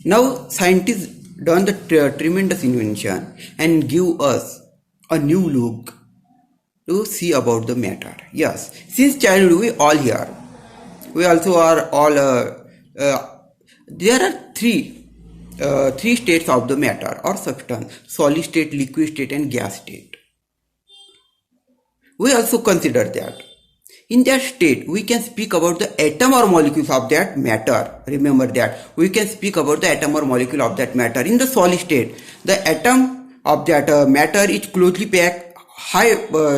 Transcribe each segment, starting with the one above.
Now scientists done the tremendous invention and give us a new look to see about the matter. Yes, since childhood we all hear. We also are all. There are three states of the matter or substance: solid state, liquid state, and gas state. We also consider that. In that state, we can speak about the atom or molecules of that matter. Remember that. We can speak about the atom or molecule of that matter. In the solid state, the atom of that matter is closely packed.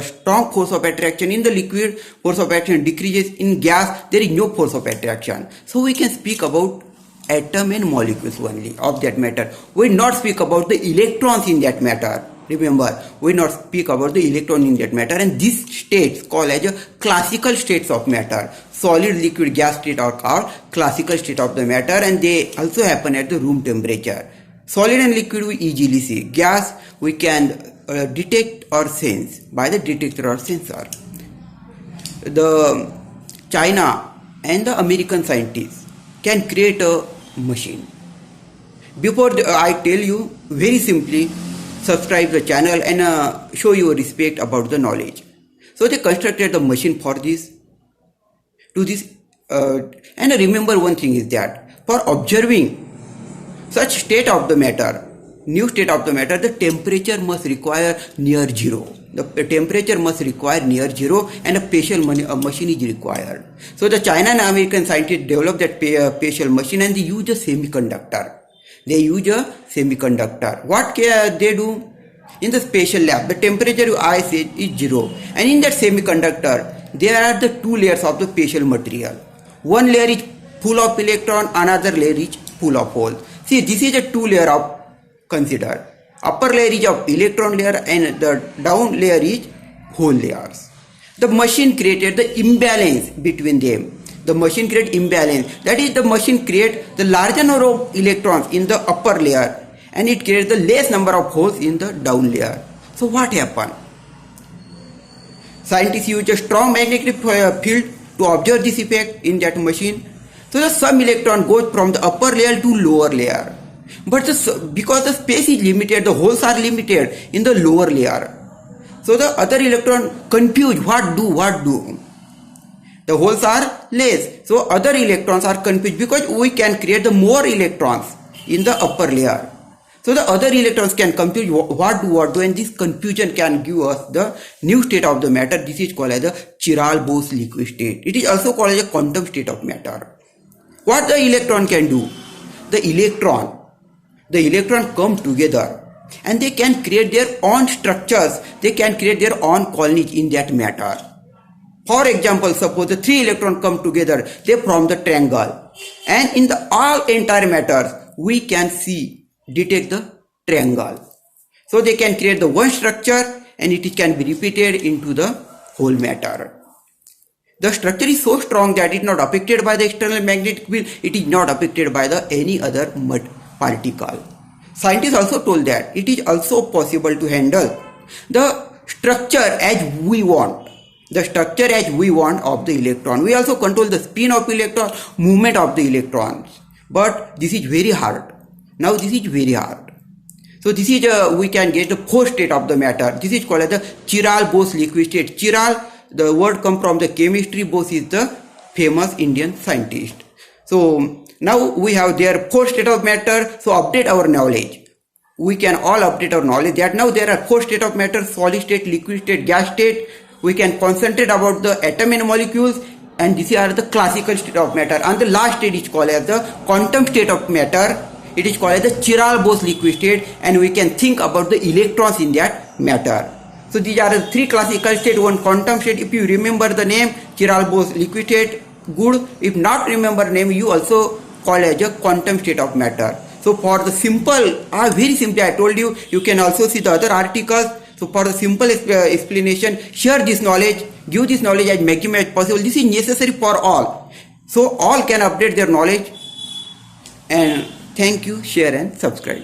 Strong force of attraction. In the liquid, force of attraction decreases. In gas, there is no force of attraction. So we can speak about atom and molecules only of that matter. We not speak about the electrons in that matter. Remember, we not speak about the electron in that matter, and these states called as a classical states of matter. Solid, liquid, gas state are called classical state of the matter, and they also happen at the room temperature. Solid and liquid we easily see. Gas we can detect or sense by the detector or sensor. The China and the American scientists can create a machine. Before I tell you, very simply, subscribe the channel and show your respect about the knowledge. So they constructed the machine for this. And remember one thing is that for observing such state of the matter, new state of the matter, the temperature must require near zero. The temperature must require near zero, and a special machine is required. So the China and American scientists developed that special machine, and they use a semiconductor. What they do? In the special lab, the temperature I said is zero, and in that semiconductor, there are the two layers of the special material. One layer is full of electron, another layer is full of holes. See, this is a two layer of consider. Upper layer is of electron layer, and the down layer is hole layers. The machine created the imbalance between them. The machine create imbalance. That is, the machine create the larger number of electrons in the upper layer, and it creates the less number of holes in the down layer. So what happened? Scientists use a strong magnetic field to observe this effect in that machine. So the some electron goes from the upper layer to lower layer. But because the space is limited, the holes are limited in the lower layer. So the other electron confused, what do? The holes are less, so other electrons are confused because we can create the more electrons in the upper layer. So the other electrons can confuse what do, and this confusion can give us the new state of the matter. This is called as the Chiral-Bose liquid state. It is also called as a quantum state of matter. What the electron can do? The electron come together and they can create their own structures. They can create their own colonies in that matter. For example, suppose the three electrons come together, they form the triangle, and in the all entire matter we can detect the triangle. So they can create the one structure, and it can be repeated into the whole matter. The structure is so strong that it is not affected by the external magnetic field. It is not affected by any other particle. Scientists also told that it is also possible to handle the structure as we want. The structure as we want of the electron. We also control the spin of electron, movement of the electrons. But this is very hard. Now this is very hard. So this is we can get the fourth state of the matter. This is called as the Chiral-Bose liquid state. Chiral, the word comes from the chemistry. Bose is the famous Indian scientist. So now we have their fourth state of matter. So update our knowledge. We can all update our knowledge that now there are four state of matter: solid state, liquid state, gas state. We can concentrate about the atom and molecules, and these are the classical state of matter. And the last state is called as the quantum state of matter. It is called as the Chiral-Bose liquid state, and we can think about the electrons in that matter. So these are the three classical state, one quantum state. If you remember the name Chiral-Bose liquid state, good. If not remember name, you also call as a quantum state of matter. So for the simple, very simply I told you, you can also see the other articles. So for the simple explanation, share this knowledge, give this knowledge as maximum as possible. This is necessary for all. So all can update their knowledge. And thank you, share and subscribe.